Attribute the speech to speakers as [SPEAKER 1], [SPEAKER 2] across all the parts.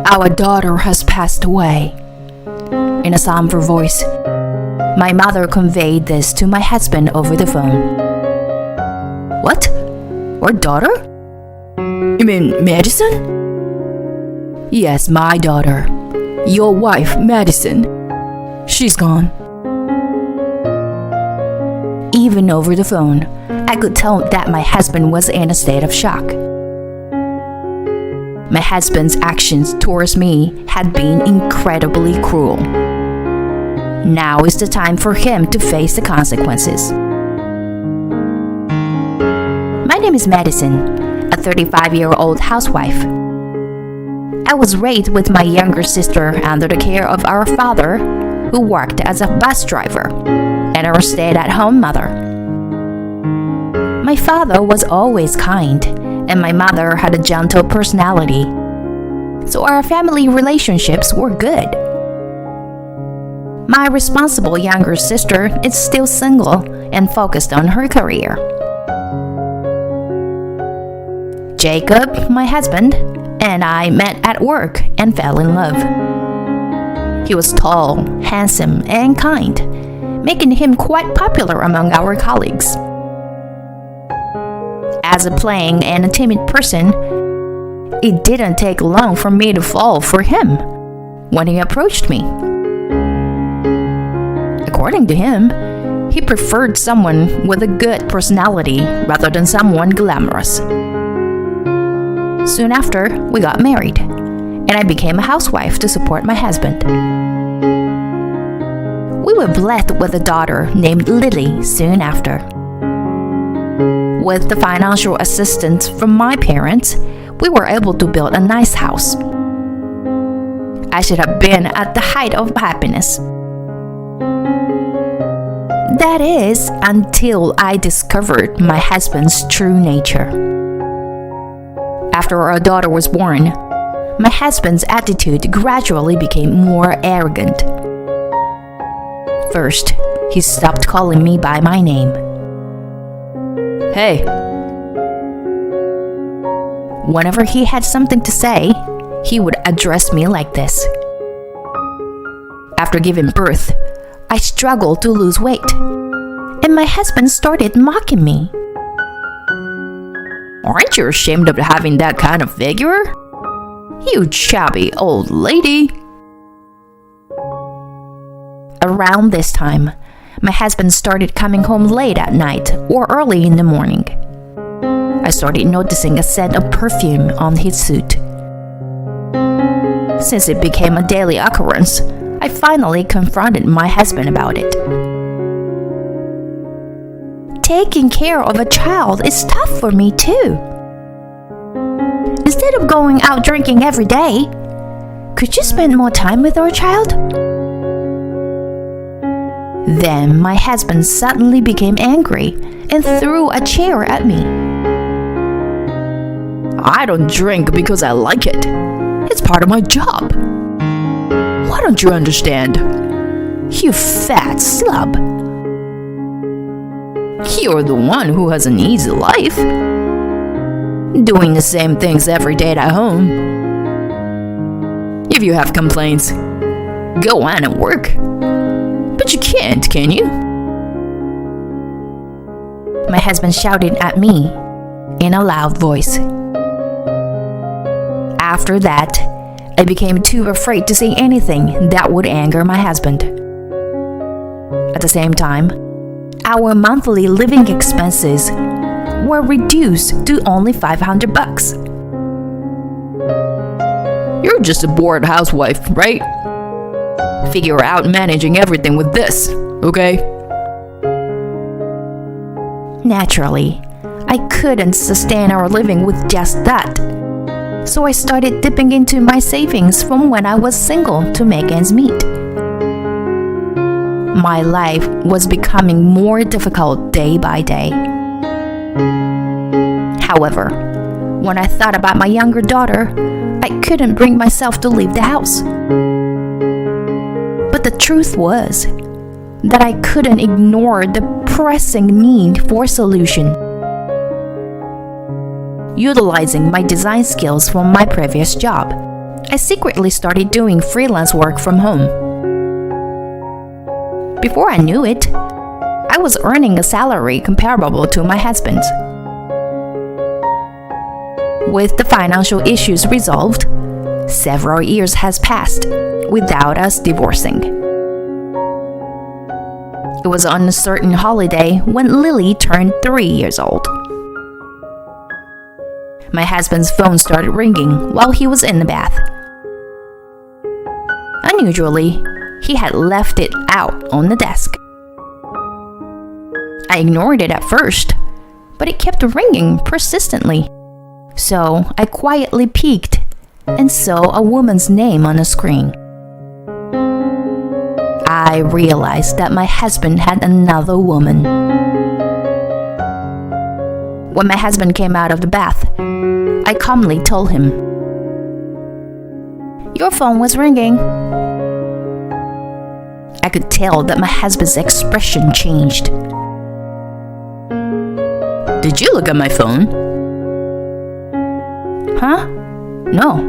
[SPEAKER 1] Our daughter has passed away. In a somber voice, my mother conveyed this to my husband over the phone. What? Our daughter? You mean Madison? Yes, my daughter. Your wife, Madison. She's gone. Even over the phone, I could tell that my husband was in a state of shock. My husband's actions towards me had been incredibly cruel. Now is the time for him to face the consequences. My name is Madison, a 35-year-old housewife. I was raised with my younger sister under the care of our father, who worked as a bus driver, and our stay-at-home mother. My father was always kind, and my mother had a gentle personality, so our family relationships were good. My responsible younger sister is still single and focused on her career. Jacob, my husband, and I met at work and fell in love. He was tall, handsome, and kind, making him quite popular among our colleagues. As a plain and a timid person, it didn't take long for me to fall for him when he approached me. According to him, he preferred someone with a good personality rather than someone glamorous. Soon after, we got married, and I became a housewife to support my husband. We were blessed with a daughter named Lily soon after. With the financial assistance from my parents, we were able to build a nice house. I should have been at the height of happiness. That is, until I discovered my husband's true nature. After our daughter was born, my husband's attitude gradually became more arrogant. First, he stopped calling me by my name. Hey. Whenever he had something to say, he would address me like this. After giving birth, I struggled to lose weight, and my husband started mocking me. Aren't you ashamed of having that kind of figure? You chubby old lady. Around this time, my husband started coming home late at night or early in the morning. I started noticing a scent of perfume on his suit. Since it became a daily occurrence, I finally confronted my husband about it. Taking care of a child is tough for me too. Instead of going out drinking every day, could you spend more time with our child? Then my husband suddenly became angry and threw a chair at me. I don't drink because I like it. It's part of my job. Why don't you understand? You fat slob. You're the one who has an easy life, doing the same things every day at home. If you have complaints, go on and work. But you can't, can you? My husband shouted at me in a loud voice. After that, I became too afraid to say anything that would anger my husband. At the same time, our monthly living expenses were reduced to only $500. You're just a bored housewife, right? Figure out managing everything with this, okay? Naturally, I couldn't sustain our living with just that. So I started dipping into my savings from when I was single to make ends meet. My life was becoming more difficult day by day. However, when I thought about my younger daughter, I couldn't bring myself to leave the house. But the truth was that I couldn't ignore the pressing need for a solution. Utilizing my design skills from my previous job, I secretly started doing freelance work from home. Before I knew it, I was earning a salary comparable to my husband's. With the financial issues resolved, several years has passed without us divorcing. It was on a certain holiday when Lily turned 3 years old. My husband's phone started ringing while he was in the bath. Unusually, he had left it out on the desk. I ignored it at first, but it kept ringing persistently. So I quietly peeked and saw a woman's name on the screen. I realized that my husband had another woman. When my husband came out of the bath, I calmly told him, "Your phone was ringing." I could tell that my husband's expression changed. "Did you look at my phone?" "Huh? No,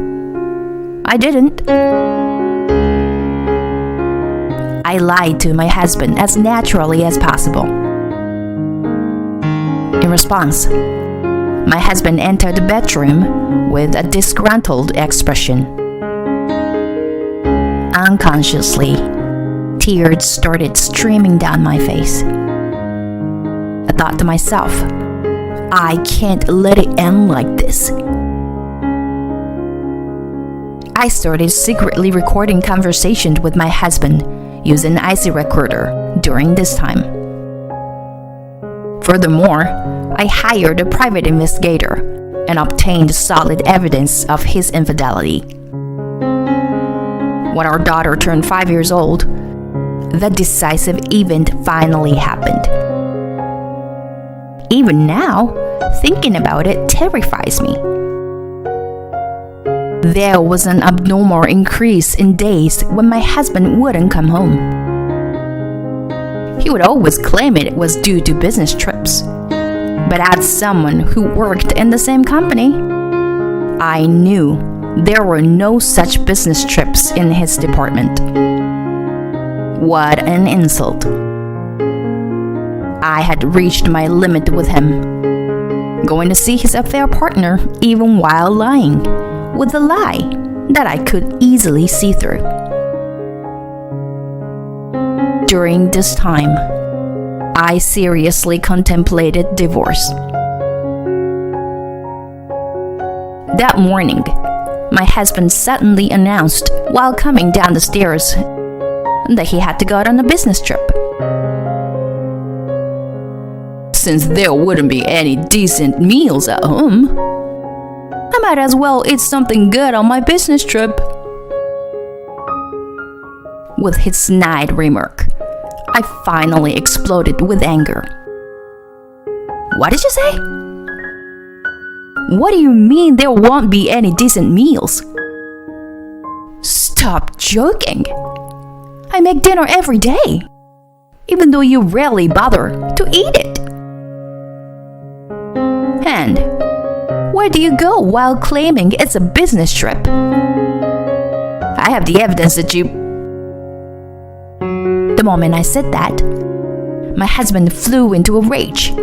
[SPEAKER 1] I didn't." I lied to my husband as naturally as possible. In response, my husband entered the bedroom with a disgruntled expression. Unconsciously, tears started streaming down my face. I thought to myself, I can't let it end like this. I started secretly recording conversations with my husband using an IC recorder during this time. Furthermore, I hired a private investigator and obtained solid evidence of his infidelity. When our daughter turned 5 years old, the decisive event finally happened. Even now, thinking about it terrifies me. There was an abnormal increase in days when my husband wouldn't come home. He would always claim it was due to business trips. But as someone who worked in the same company, I knew there were no such business trips in his department. What an insult. I had reached my limit with him, going to see his affair partner even while lying, with a lie that I could easily see through. During this time, I seriously contemplated divorce. That morning, my husband suddenly announced while coming down the stairs that he had to go on a business trip. Since there wouldn't be any decent meals at home, I might as well eat something good on my business trip. With his snide remark, I finally exploded with anger. What did you say? What do you mean there won't be any decent meals? Stop joking. I make dinner every day, even though you rarely bother to eat it. And where do you go while claiming it's a business trip? I have the evidence that you... The moment I said that, my husband flew into a rage.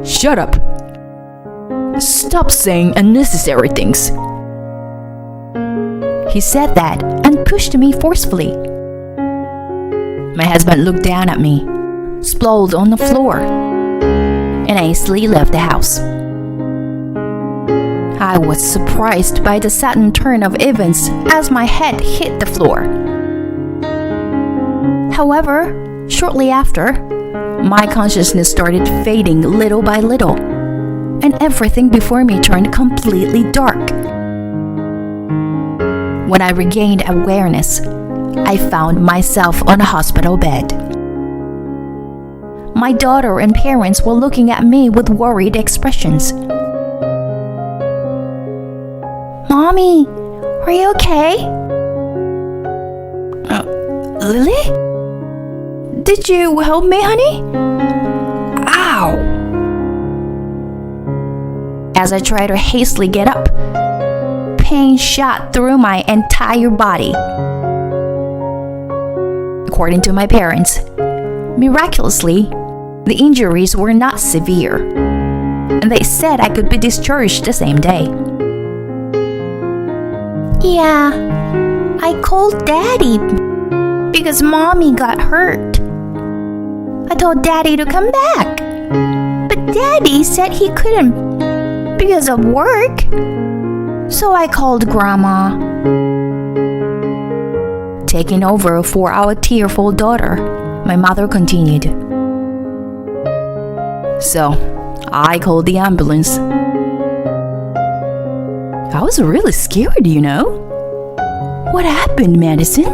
[SPEAKER 1] Shut up. Stop saying unnecessary things. He said that and pushed me forcefully. My husband looked down at me, sprawled on the floor, and hastily left the house. I was surprised by the sudden turn of events as my head hit the floor. However, shortly after, my consciousness started fading little by little, and everything before me turned completely dark. When I regained awareness, I found myself on a hospital bed. My daughter and parents were looking at me with worried expressions. Mommy, are you okay? Lily? Did you help me, honey? Ow! As I tried to hastily get up, pain shot through my entire body. According to my parents, miraculously, the injuries were not severe, and they said I could be discharged the same day. Yeah, I called Daddy because Mommy got hurt. I told Daddy to come back, but Daddy said he couldn't because of work. So I called Grandma. Taking over for our tearful daughter, my mother continued. So, I called the ambulance. I was really scared, you know. What happened, Madison?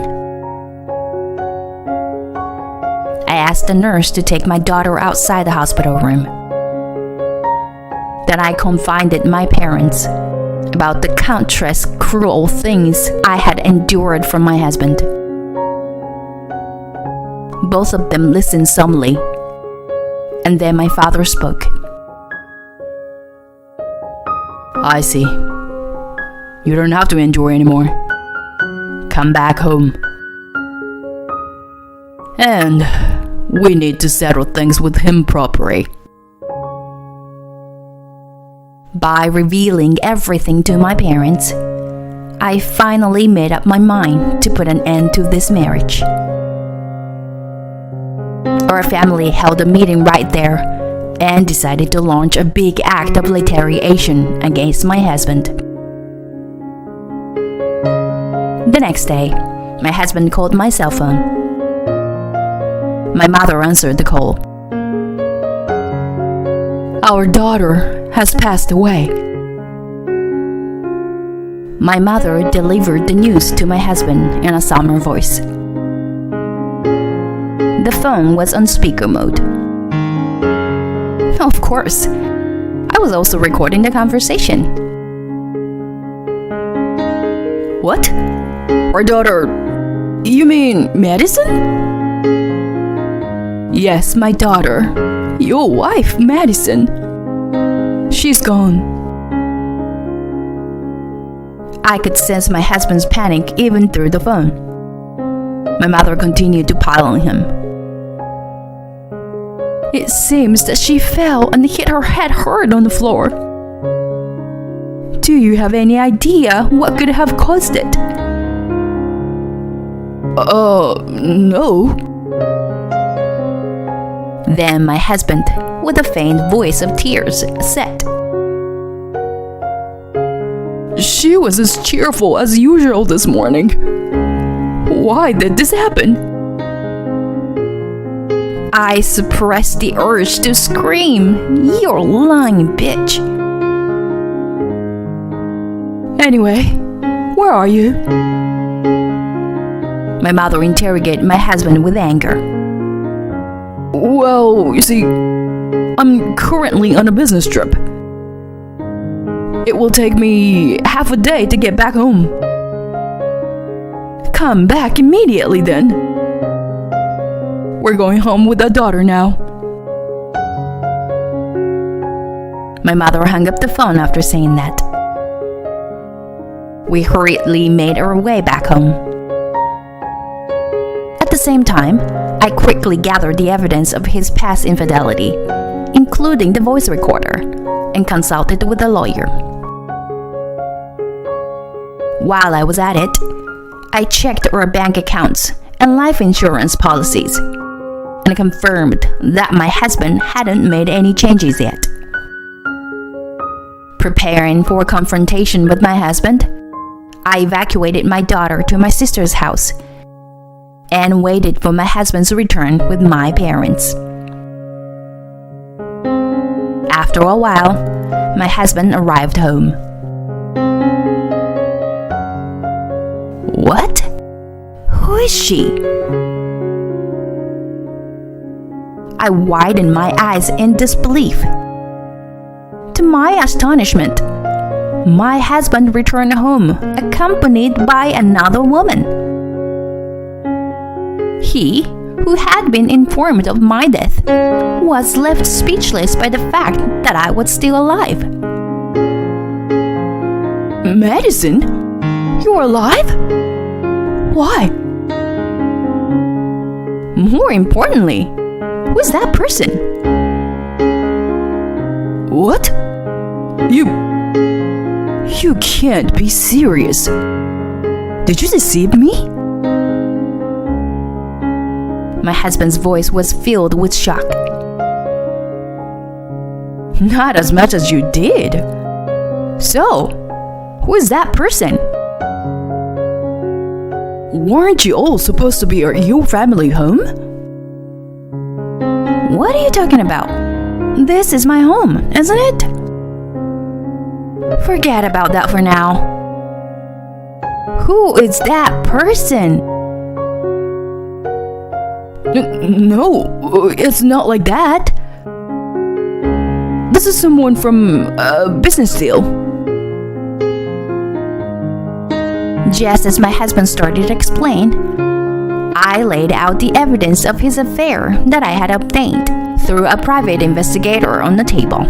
[SPEAKER 1] I asked the nurse to take my daughter outside the hospital room. Then I confided my parents about the countless cruel things I had endured from my husband. Both of them listened solemnly, and then my father spoke. I see. You don't have to endure anymore. Come back home. And we need to settle things with him properly. By revealing everything to my parents, I finally made up my mind to put an end to this marriage. Our family held a meeting right there and decided to launch a big act of retaliation against my husband. The next day, my husband called my cell phone. My mother answered the call. Our daughter has passed away. My mother delivered the news to my husband in a somber voice. The phone was on speaker mode. Of course, I was also recording the conversation. What? Our daughter? You mean Madison? Yes, my daughter. Your wife, Madison. She's gone. I could sense my husband's panic even through the phone. My mother continued to pile on him. It seems that she fell and hit her head hard on the floor. Do you have any idea what could have caused it? No. Then my husband, with a faint voice of tears, said, She was as cheerful as usual this morning. Why did this happen? I suppressed the urge to scream, You're lying, bitch. Anyway, where are you? My mother interrogated my husband with anger. Well, you see, I'm currently on a business trip. It will take me half a day to get back home. Come back immediately then. We're going home with our daughter now. My mother hung up the phone after saying that. We hurriedly made our way back home. At the same time, I quickly gathered the evidence of his past infidelity, including the voice recorder, and consulted with a lawyer. While I was at it, I checked our bank accounts and life insurance policies, and confirmed that my husband hadn't made any changes yet. Preparing for confrontation with my husband, I evacuated my daughter to my sister's house and waited for my husband's return with my parents. After a while, my husband arrived home. What? Who is she? I widened my eyes in disbelief. To my astonishment, my husband returned home accompanied by another woman. He, who had been informed of my death, was left speechless by the fact that I was still alive.
[SPEAKER 2] Madison? You're alive? Why?
[SPEAKER 1] More importantly, who's that person?
[SPEAKER 2] What? You can't be serious. Did you deceive me?
[SPEAKER 1] My husband's voice was filled with shock.
[SPEAKER 2] Not as much as you did.
[SPEAKER 1] So, who is that person?
[SPEAKER 2] Weren't you all supposed to be at your family home?
[SPEAKER 1] What are you talking about? This is my home, isn't it? Forget about that for now. Who is that person?
[SPEAKER 2] No, it's not like that. This is someone from a business deal.
[SPEAKER 1] Just as my husband started to explain, I laid out the evidence of his affair that I had obtained through a private investigator on the table.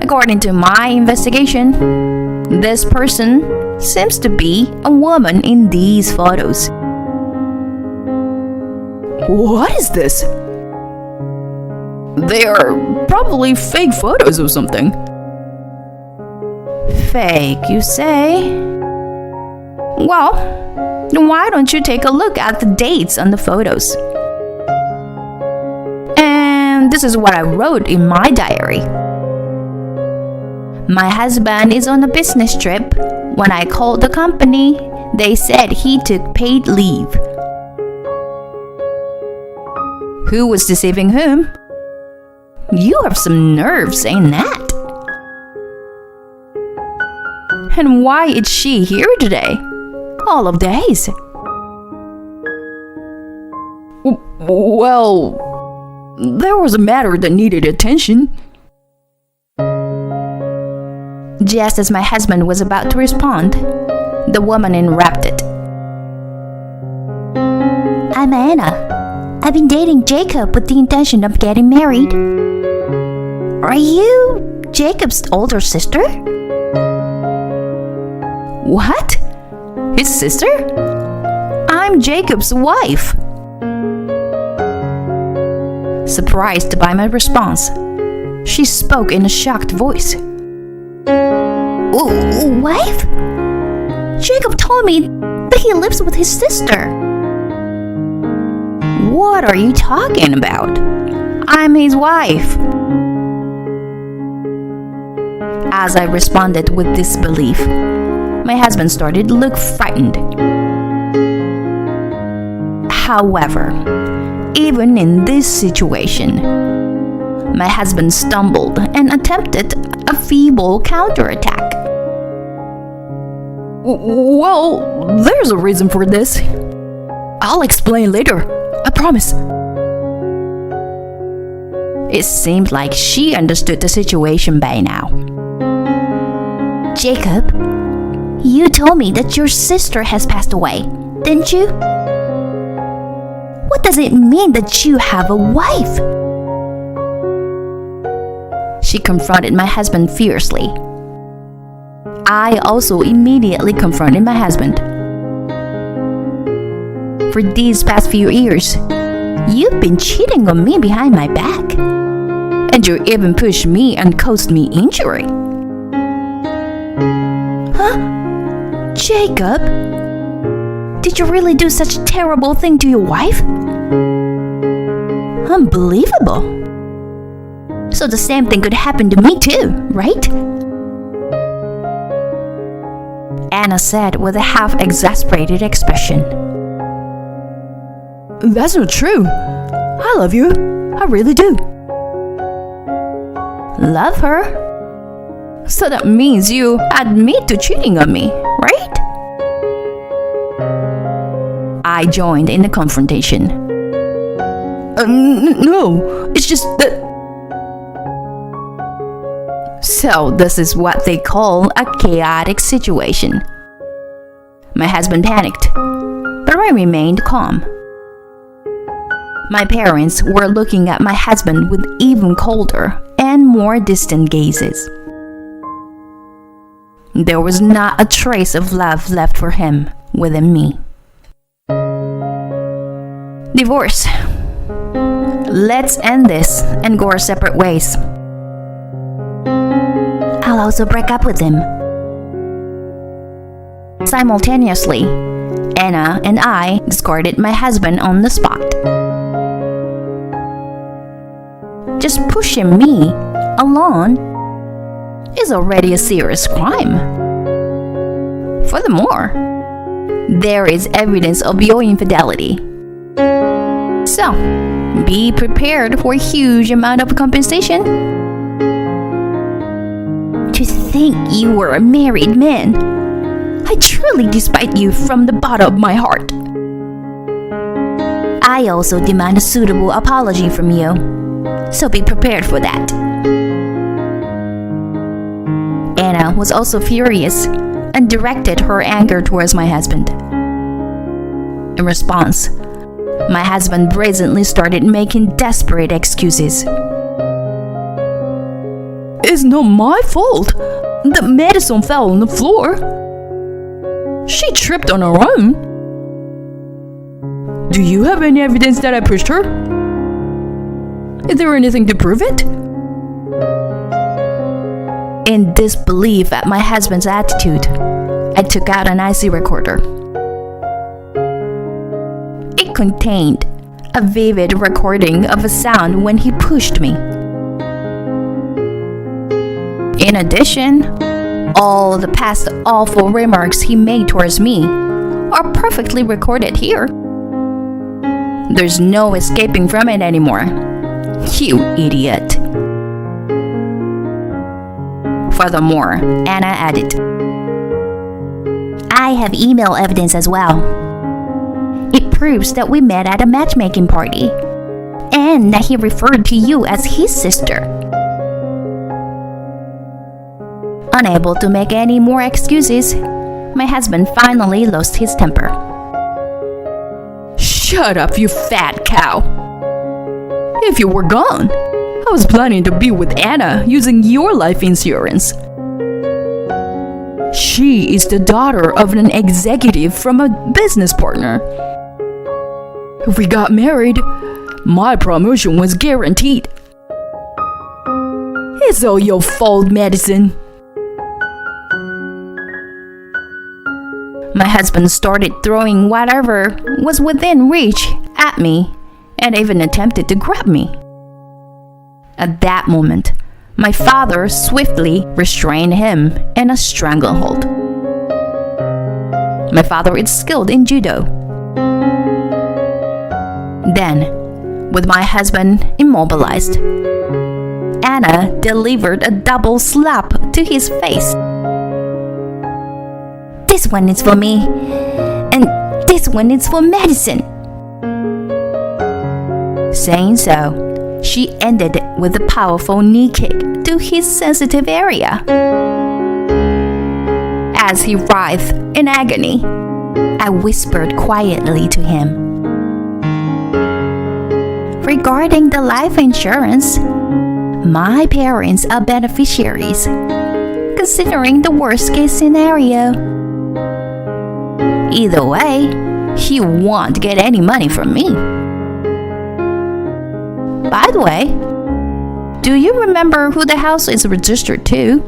[SPEAKER 1] According to my investigation, this person seems to be a woman in these photos.
[SPEAKER 2] What is this? They are probably fake photos or something.
[SPEAKER 1] Fake, you say? Well, why don't you take a look at the dates on the photos? And this is what I wrote in my diary. My husband is on a business trip. When I called the company, they said he took paid leave. Who was deceiving whom? You have some nerve saying that. And why is she here today? All of days.
[SPEAKER 2] Well, there was a matter that needed attention.
[SPEAKER 1] Just as my husband was about to respond, the woman interrupted. I'm Anna. I've been dating Jacob with the intention of getting married. Are you Jacob's older sister?
[SPEAKER 2] What? His sister?
[SPEAKER 1] I'm Jacob's wife. Surprised by my response, she spoke in a shocked voice. Wife? Jacob told me that he lives with his sister. What are you talking about? I'm his wife. As I responded with disbelief, my husband started to look frightened. However, even in this situation, my husband stumbled and attempted a feeble counterattack.
[SPEAKER 2] Well, there's a reason for this. I'll explain later, I promise.
[SPEAKER 1] It seemed like she understood the situation by now. Jacob, you told me that your sister has passed away, didn't you? What does it mean that you have a wife? She confronted my husband fiercely. I also immediately confronted my husband. For these past few years, you've been cheating on me behind my back. And you even pushed me and caused me injury. Huh? Jacob? Did you really do such a terrible thing to your wife? Unbelievable. So the same thing could happen to me too, right? Anna said with a half-exasperated expression.
[SPEAKER 2] That's not true. I love you. I really do.
[SPEAKER 1] Love her? So that means you admit to cheating on me, right? I joined in the confrontation.
[SPEAKER 2] No, it's just that...
[SPEAKER 1] So this is what they call a chaotic situation. My husband panicked, but I remained calm. My parents were looking at my husband with even colder and more distant gazes. There was not a trace of love left for him within me. Divorce. Let's end this and go our separate ways. I'll also break up with him. Simultaneously, Anna and I discarded my husband on the spot. Just pushing me alone is already a serious crime. Furthermore, there is evidence of your infidelity. So, be prepared for a huge amount of compensation. To think you were a married man, I truly despise you from the bottom of my heart. I also demand a suitable apology from you, so be prepared for that. Anna was also furious and directed her anger towards my husband. In response, my husband brazenly started making desperate excuses.
[SPEAKER 2] It's not my fault. The medicine fell on the floor. She tripped on her own. Do you have any evidence that I pushed her? Is there anything to prove it?
[SPEAKER 1] In disbelief at my husband's attitude, I took out an IC recorder. It contained a vivid recording of a sound when he pushed me. In addition, all the past awful remarks he made towards me are perfectly recorded here. There's no escaping from it anymore. You idiot. Furthermore, Anna added, I have email evidence as well. It proves that we met at a matchmaking party and that he referred to you as his sister. Unable to make any more excuses, my husband finally lost his temper.
[SPEAKER 2] Shut up, you fat cow. If you were gone, I was planning to be with Anna using your life insurance. She is the daughter of an executive from a business partner. If we got married, my promotion was guaranteed. It's all your fault, Madison.
[SPEAKER 1] My husband started throwing whatever was within reach at me and even attempted to grab me. At that moment, my father swiftly restrained him in a stranglehold. My father is skilled in judo. Then, with my husband immobilized, Anna delivered a double slap to his face. This one is for me, and this one is for Madison. Saying so, she ended with a powerful knee kick to his sensitive area. As he writhed in agony, I whispered quietly to him, regarding the life insurance, my parents are beneficiaries, considering the worst case scenario. Either way, he won't get any money from me. By the way, do you remember who the house is registered to?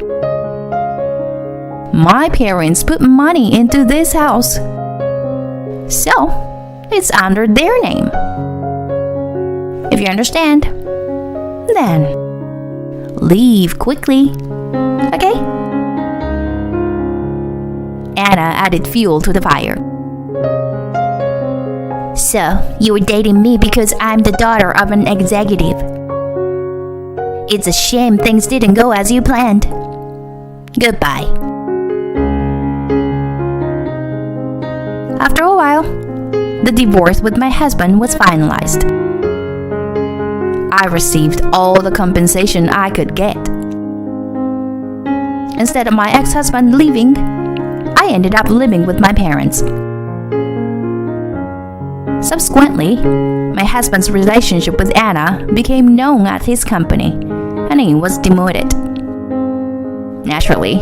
[SPEAKER 1] My parents put money into this house, so it's under their name. If you understand, then leave quickly, okay? Anna added fuel to the fire. So, you were dating me because I'm the daughter of an executive. It's a shame things didn't go as you planned. Goodbye. After a while, the divorce with my husband was finalized. I received all the compensation I could get. Instead of my ex-husband leaving, I ended up living with my parents. Subsequently, my husband's relationship with Anna became known at his company, and he was demoted. Naturally,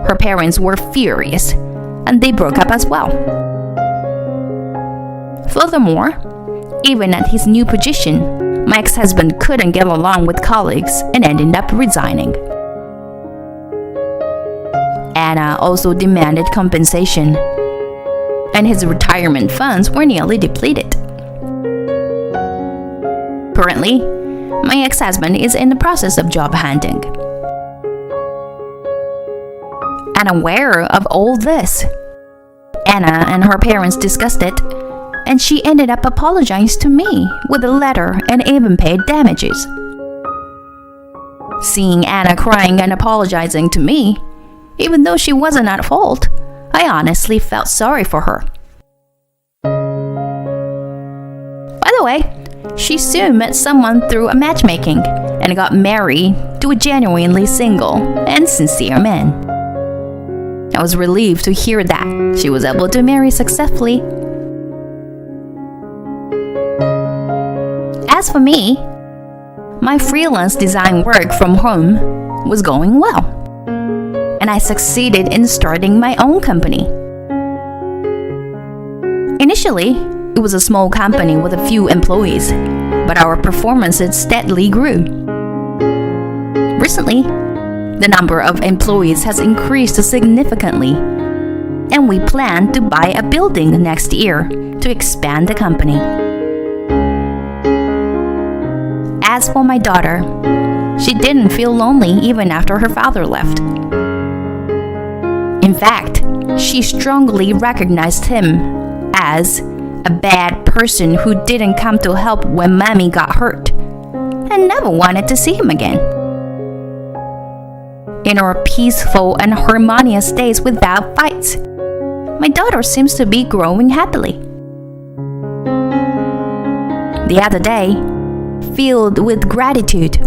[SPEAKER 1] Her parents were furious, and they broke up as well. Furthermore, even at his new position, my ex-husband couldn't get along with colleagues and ended up resigning. Anna also demanded compensation, and his retirement funds were nearly depleted. Currently, my ex-husband is in the process of job hunting. Unaware of all this, Anna and her parents discussed it, and she ended up apologizing to me with a letter and even paid damages. Seeing Anna crying and apologizing to me, even though she wasn't at fault, I honestly felt sorry for her. By the way, she soon met someone through a matchmaking and got married to a genuinely single and sincere man. I was relieved to hear that she was able to marry successfully. As for me, my freelance design work from home was going well, and I succeeded in starting my own company. Initially, it was a small company with a few employees, but our performances steadily grew. Recently, the number of employees has increased significantly, and we plan to buy a building next year to expand the company. As for my daughter, she didn't feel lonely even after her father left. In fact, she strongly recognized him as a bad person who didn't come to help when Mommy got hurt and never wanted to see him again. In our peaceful and harmonious days without fights, my daughter seems to be growing happily. The other day, filled with gratitude,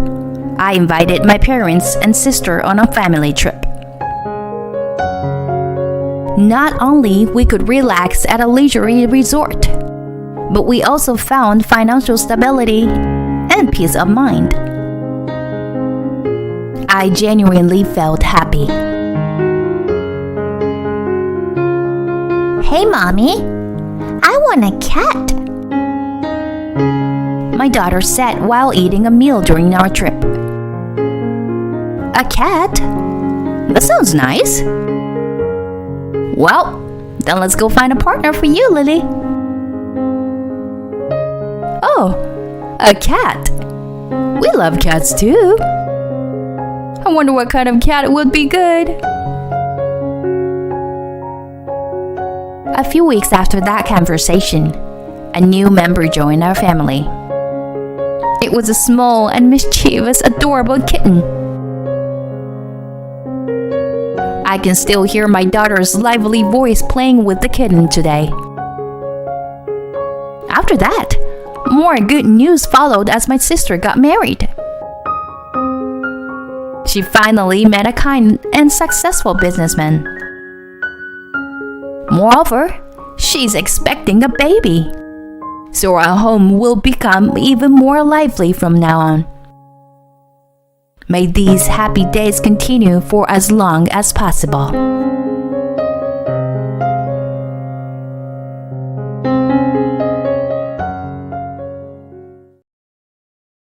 [SPEAKER 1] I invited my parents and sister on a family trip. Not only we could relax at a leisurely resort, but we also found financial stability and peace of mind. I genuinely felt happy.
[SPEAKER 3] Hey, Mommy, I want a cat.
[SPEAKER 1] My daughter said while eating a meal during our trip. A cat? That sounds nice. Well, then let's go find a partner for you, Lily. Oh, a cat. We love cats too. I wonder what kind of cat would be good. A few weeks after that conversation, a new member joined our family. It was a small and mischievous, adorable kitten. I can still hear my daughter's lively voice playing with the kitten today. After that, more good news followed as my sister got married. She finally met a kind and successful businessman. Moreover, she's expecting a baby, so our home will become even more lively from now on. May these happy days continue for as long as possible.